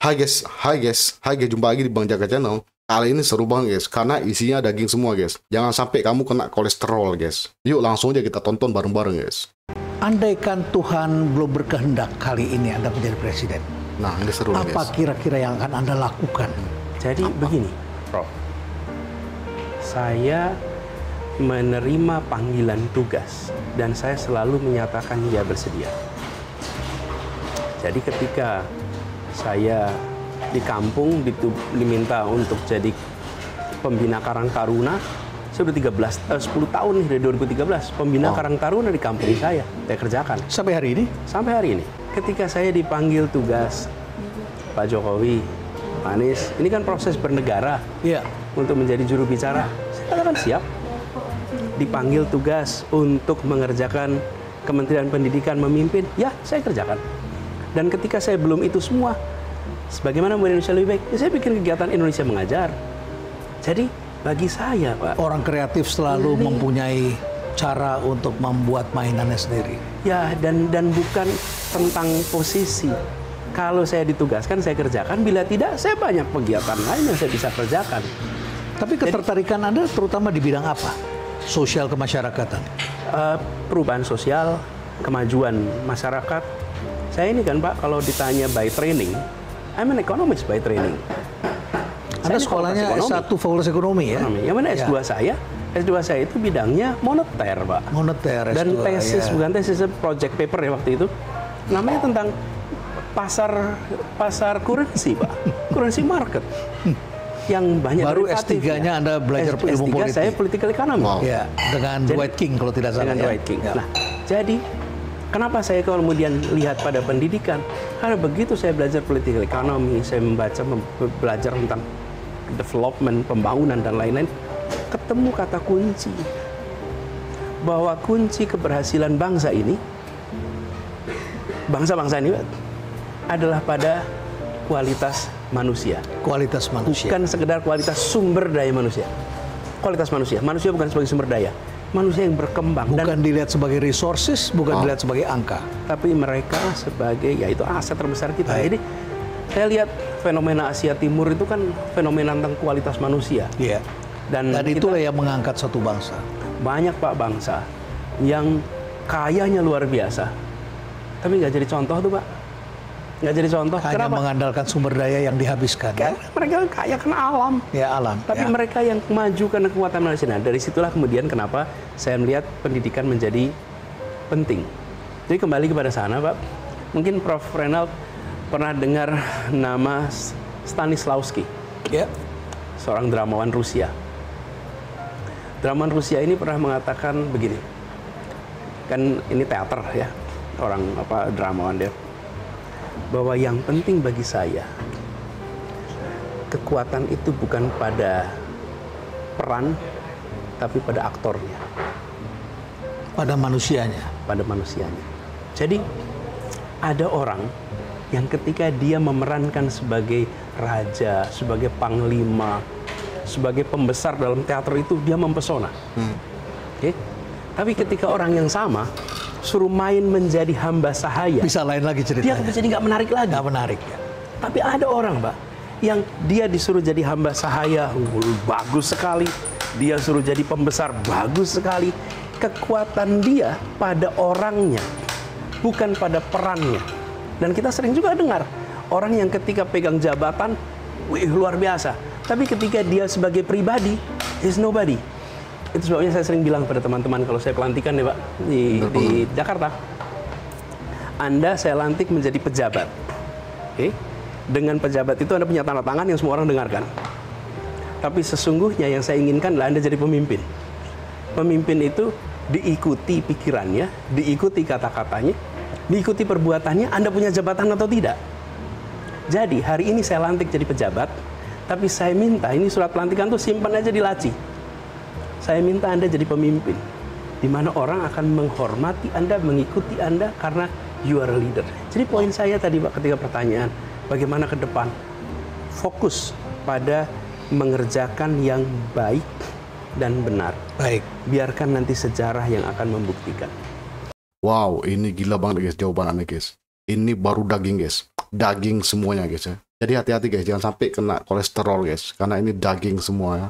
Hai guys, jumpa lagi di Bang Jaga Channel. Kali ini seru banget guys, karena isinya daging semua guys. Jangan sampai kamu kena kolesterol guys. Yuk langsung aja kita tonton bareng-bareng guys. Andaikan Tuhan belum berkehendak kali ini Anda menjadi presiden. Nah ini seru guys. Apa kira-kira yang akan Anda lakukan? Jadi begini, Prof. Saya menerima panggilan tugas dan saya selalu menyatakan ya bersedia. Jadi ketika saya di kampung diminta untuk jadi pembina Karang Taruna, saya udah 10 tahun nih dari 2013 pembina Karang Taruna di kampung saya kerjakan. Sampai hari ini? Sampai hari ini. Ketika saya dipanggil tugas Pak Jokowi, Pak Anies, ini kan proses bernegara untuk menjadi juru bicara. Saya katakan siap. Dipanggil tugas untuk mengerjakan Kementerian Pendidikan memimpin, ya saya kerjakan. Dan ketika saya belum itu semua, sebagaimana membuat Indonesia lebih baik, ya saya bikin kegiatan Indonesia Mengajar. Jadi bagi saya, Pak, orang kreatif selalu mempunyai cara untuk membuat mainannya sendiri. Ya, dan bukan tentang posisi. Kalau saya ditugaskan, saya kerjakan. Bila tidak, saya banyak kegiatan lain yang saya bisa kerjakan. Tapi ketertarikan Anda terutama di bidang apa? Sosial kemasyarakatan? Perubahan sosial, kemajuan masyarakat. Saya ini kan Pak, kalau ditanya by training, I'm an economist by training. Anda sekolahnya S1 Fakultas Ekonomi ya? Yang mana S2 saya? S2 saya itu bidangnya moneter, Pak. Moneter, S2, dan tesis, bukan tesis, project paper ya waktu itu. Namanya tentang pasar currency, Pak. Currency market. Yang banyak baru S3-nya Anda belajar ilmu politik. Saya political economy. Ya, dengan Dwight King kalau tidak salah. Dengan Dwight King. Nah, jadi kenapa saya kemudian lihat pada pendidikan? Karena begitu saya belajar political economy, saya belajar tentang development, pembangunan dan lain-lain, ketemu kata kunci bahwa kunci keberhasilan bangsa ini adalah pada kualitas manusia. Kualitas manusia. Bukan sekedar kualitas sumber daya manusia. Kualitas manusia. Manusia bukan sebagai sumber daya. Manusia yang berkembang. Bukan dilihat sebagai resources, bukan dilihat sebagai angka. Tapi mereka sebagai, yaitu aset terbesar kita. Jadi saya lihat fenomena Asia Timur itu kan fenomena tentang kualitas manusia. Iya. Dan itulah yang mengangkat satu bangsa. Banyak Pak bangsa yang kayanya luar biasa. Tapi nggak jadi contoh tuh Pak. Nggak jadi contoh. Hanya kenapa? Mengandalkan sumber daya yang dihabiskan. Kan mereka kaya karena alam. Ya alam. Tapi mereka yang maju karena kekuatan manusia. Nah dari situlah kemudian kenapa saya melihat pendidikan menjadi penting. Jadi kembali kepada sana Pak. Mungkin Prof. Renald pernah dengar nama Stanislavski. Ya. Seorang dramawan Rusia. Dramawan Rusia ini pernah mengatakan begini. Kan ini teater ya. Orang dramawan dia. Bahwa yang penting bagi saya, kekuatan itu bukan pada peran, tapi pada aktornya. Pada manusianya. Pada manusianya. Jadi, ada orang yang ketika dia memerankan sebagai raja, sebagai panglima, sebagai pembesar dalam teater itu, dia mempesona. Oke? Tapi ketika orang yang sama suruh main menjadi hamba sahaya, bisa lain lagi ceritanya. Dia jadi nggak menarik lagi. Nggak menarik ya. Tapi ada orang, Mbak, yang dia disuruh jadi hamba sahaya, bagus sekali. Dia suruh jadi pembesar, bagus sekali. Kekuatan dia pada orangnya, bukan pada perannya. Dan kita sering juga dengar orang yang ketika pegang jabatan, wih luar biasa. Tapi ketika dia sebagai pribadi, is nobody. Itu sebabnya saya sering bilang pada teman-teman kalau saya pelantikan ya Pak di Jakarta, Anda saya lantik menjadi pejabat. Oke? Dengan pejabat itu Anda punya tanda tangan yang semua orang dengarkan. Tapi sesungguhnya yang saya inginkan adalah Anda jadi pemimpin. Pemimpin itu diikuti pikirannya, diikuti kata-katanya, diikuti perbuatannya, Anda punya jabatan atau tidak. Jadi hari ini saya lantik jadi pejabat, tapi saya minta ini surat pelantikan tuh simpan aja di laci. Saya minta Anda jadi pemimpin, di mana orang akan menghormati Anda, mengikuti Anda karena you are a leader. Jadi poin saya tadi Pak ketika pertanyaan, bagaimana ke depan? Fokus pada mengerjakan yang baik dan benar. Baik. Biarkan nanti sejarah yang akan membuktikan. Wow, ini gila banget guys jawaban Anda guys. Ini baru daging guys. Daging semuanya guys ya. Jadi hati-hati guys, jangan sampai kena kolesterol guys, karena ini daging semua ya.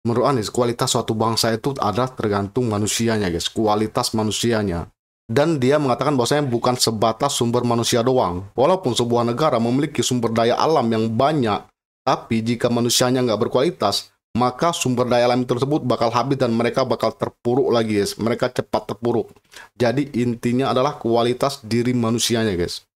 Menurut Anies, kualitas suatu bangsa itu adalah tergantung manusianya guys, kualitas manusianya. Dan dia mengatakan bahwasanya bukan sebatas sumber manusia doang. Walaupun sebuah negara memiliki sumber daya alam yang banyak, tapi jika manusianya nggak berkualitas, maka sumber daya alam tersebut bakal habis dan mereka bakal terpuruk lagi guys. Mereka cepat terpuruk. Jadi intinya adalah kualitas diri manusianya guys.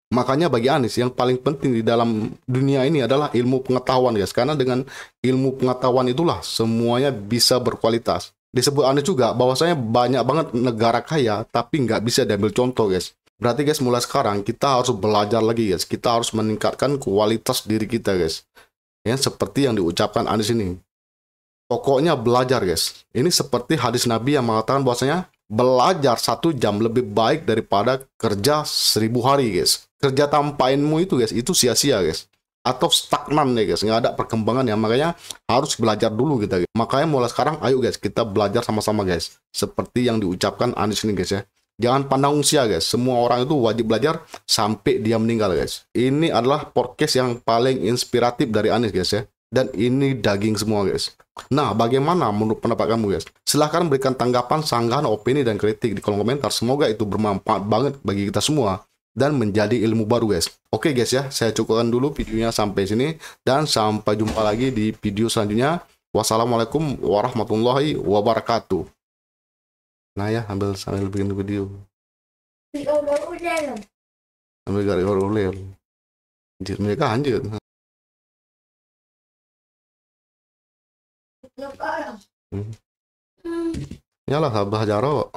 Makanya bagi Anies yang paling penting di dalam dunia ini adalah ilmu pengetahuan guys. Karena dengan ilmu pengetahuan itulah semuanya bisa berkualitas. Disebut Anies juga bahwasanya banyak banget negara kaya tapi nggak bisa diambil contoh guys. Berarti guys mulai sekarang kita harus belajar lagi guys. Kita harus meningkatkan kualitas diri kita guys. Ya seperti yang diucapkan Anies ini. Pokoknya belajar guys. Ini seperti hadis Nabi yang mengatakan bahwasanya belajar 1 jam lebih baik daripada kerja 1000 hari guys. Kerja tanpa ilmu itu guys, itu sia-sia guys. Atau stagnan ya guys, nggak ada perkembangan ya. Makanya harus belajar dulu kita guys. Makanya mulai sekarang ayo guys, kita belajar sama-sama guys. Seperti yang diucapkan Anies ini guys ya. Jangan pandang usia guys, semua orang itu wajib belajar sampai dia meninggal guys. Ini adalah podcast yang paling inspiratif dari Anies guys ya. Dan ini daging semua guys. Nah, bagaimana menurut pendapat kamu guys? Silahkan berikan tanggapan, sanggahan, opini, dan kritik di kolom komentar. Semoga itu bermanfaat banget bagi kita semua dan menjadi ilmu baru guys. Oke guys ya, saya cukupkan dulu videonya sampai sini. Dan sampai jumpa lagi di video selanjutnya. Wassalamualaikum warahmatullahi wabarakatuh. Nah ya, sambil bikin video. Sambil gara-gara ulir. Mereka anjir. Yalah, sabar jaro.